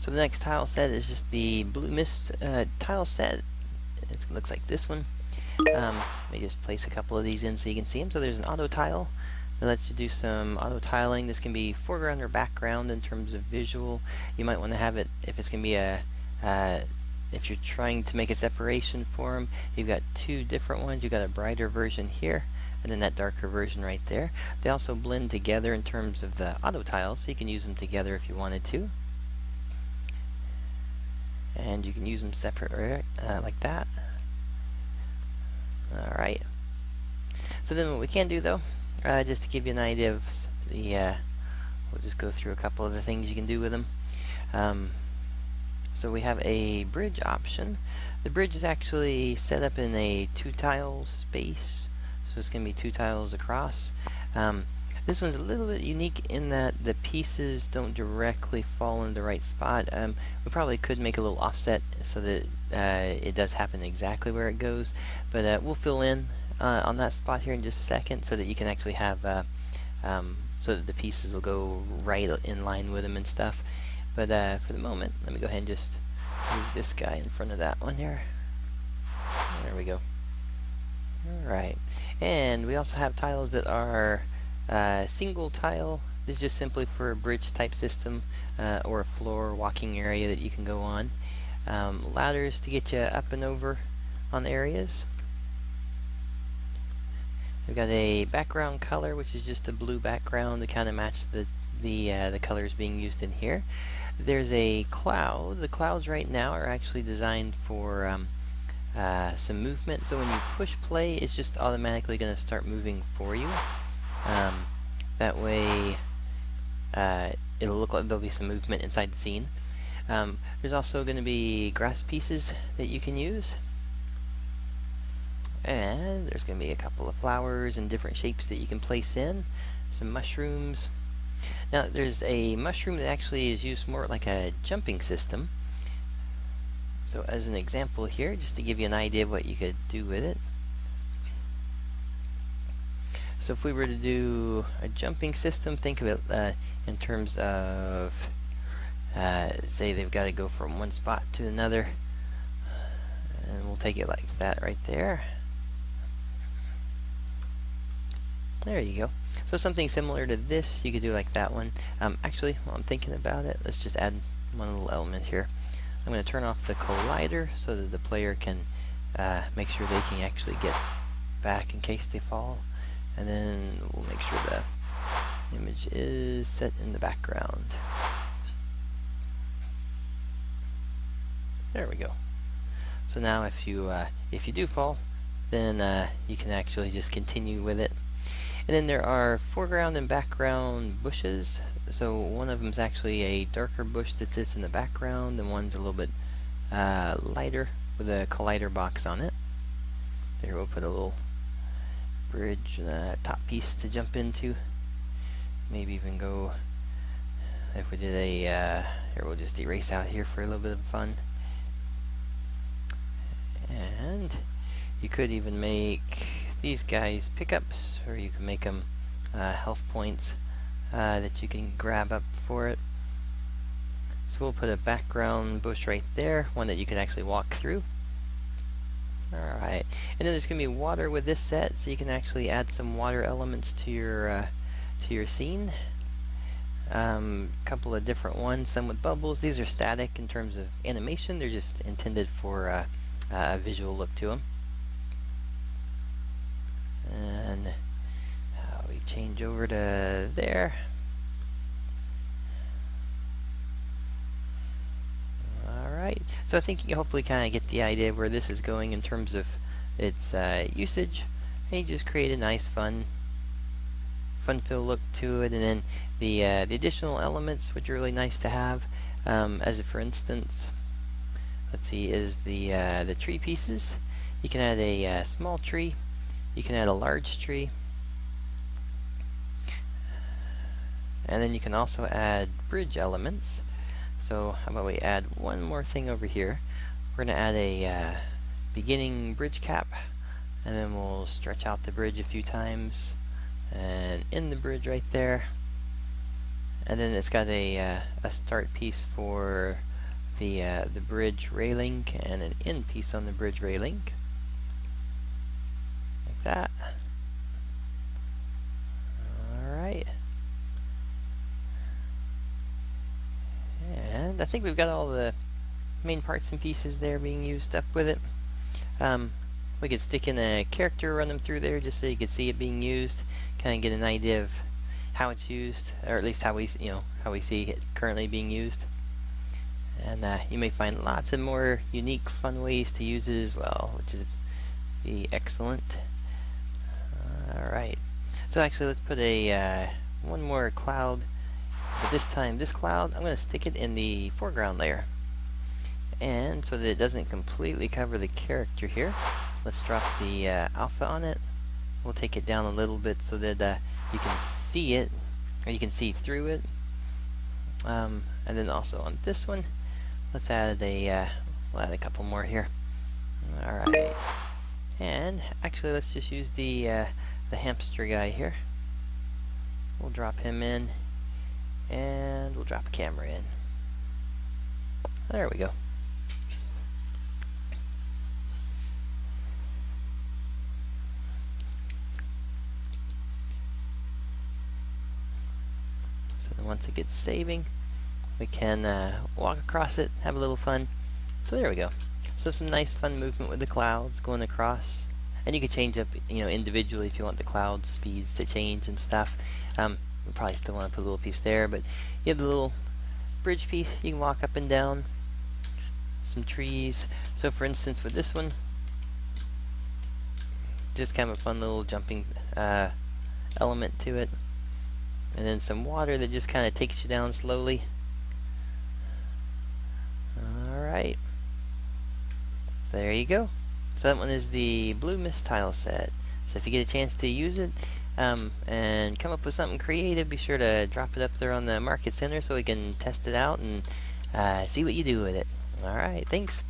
So the next tile set is just the blue mist tile set. It looks like this one. Let me just place a couple of these in so you can see them. So there's an auto tile that lets you do some auto tiling. This can be foreground or background in terms of visual. You might want to have it if it's going to be if you're trying to make a separation for them. You've got two different ones. You've got a brighter version here and then that darker version right there. They also blend together in terms of the auto tiles, so you can use them together if you wanted to. And you can use them separate like that. Alright. So then what we can do though, just to give you an idea of the, we'll just go through a couple of the things you can do with them. So we have a bridge option. The bridge is actually set up in a 2-tile space, so it's going to be 2 tiles across. This one's a little bit unique in that the pieces don't directly fall in the right spot. We probably could make a little offset so that it does happen exactly where it goes, but we'll fill in on that spot here in just a second so that you can actually have so that the pieces will go right in line with them and stuff. But for the moment, let me go ahead and just move this guy in front of that one here. There we go. Alright, and we also have tiles that are single tile. This is just simply for a bridge type system or a floor walking area that you can go on. Ladders to get you up and over on areas. We've got a background color, which is just a blue background to kind of match the colors being used in here. There's a cloud. The clouds right now are actually designed for some movement, so when you push play, it's just automatically going to start moving for you. That way it'll look like there'll be some movement inside the scene. There's also going to be grass pieces that you can use, and there's going to be a couple of flowers and different shapes that you can place in, some mushrooms. Now there's a mushroom that actually is used more like a jumping system. So as an example here, just to give you an idea of what you could do with it. So if we were to do a jumping system, think of it in terms of, say they've got to go from one spot to another, and we'll take it like that right there. There you go. So something similar to this, you could do like that one. Actually, while I'm thinking about it, let's just add one little element here. I'm going to turn off the collider so that the player can make sure they can actually get back in case they fall. And then we'll make sure the image is set in the background. There we go. So now if you do fall, then you can actually just continue with it. And then there are foreground and background bushes. So one of them is actually a darker bush that sits in the background, and one's a little bit lighter with a collider box on it. There, we'll put a little bridge top piece to jump into. Maybe even go, if we did a here, we'll just erase out here for a little bit of fun. And you could even make these guys pickups, or you can make them health points that you can grab up for it. So we'll put a background bush right there, one that you can actually walk through. Alright, and then there's going to be water with this set, so you can actually add some water elements to your scene. Couple of different ones, some with bubbles. These are static in terms of animation, they're just intended for a visual look to them. And we change over to there. Alright, so I think you hopefully kind of get the idea of where this is going in terms of its usage. And you just create a nice fun fill look to it, and then the additional elements, which are really nice to have, as for instance, let's see, is the tree pieces. You can add a small tree, you can add a large tree, and then you can also add bridge elements. So how about we add one more thing over here. We're going to add a beginning bridge cap, and then we'll stretch out the bridge a few times and end the bridge right there. And then it's got a start piece for the bridge railing and an end piece on the bridge railing, like that. Alright. And I think we've got all the main parts and pieces there being used up with it. We could stick in a character, run them through there just so you could see it being used, kind of get an idea of how it's used, or at least how we see it currently being used. And you may find lots of more unique, fun ways to use it as well, which would be excellent. Alright, so actually let's put a one more cloud, but this time this cloud, I'm going to stick it in the foreground layer. And so that it doesn't completely cover the character here, let's drop the alpha on it. We'll take it down a little bit so that you can see it, or you can see through it. And then also on this one, let's add we'll add a couple more here. Alright. And actually let's just use the hamster guy here. We'll drop him in, and we'll drop a camera in. There we go. So then once it gets saving, we can walk across it, have a little fun. So there we go. So some nice fun movement with the clouds going across. And you can change up, individually if you want the cloud speeds to change and stuff. We probably still want to put a little piece there, but you have the little bridge piece, you can walk up and down. Some trees. So for instance with this one, just kind of a fun little jumping element to it. And then some water that just kind of takes you down slowly. Alright. There you go. So that one is the Blue Mist tile set. So if you get a chance to use it and come up with something creative, be sure to drop it up there on the Market Center so we can test it out and see what you do with it. Alright, thanks.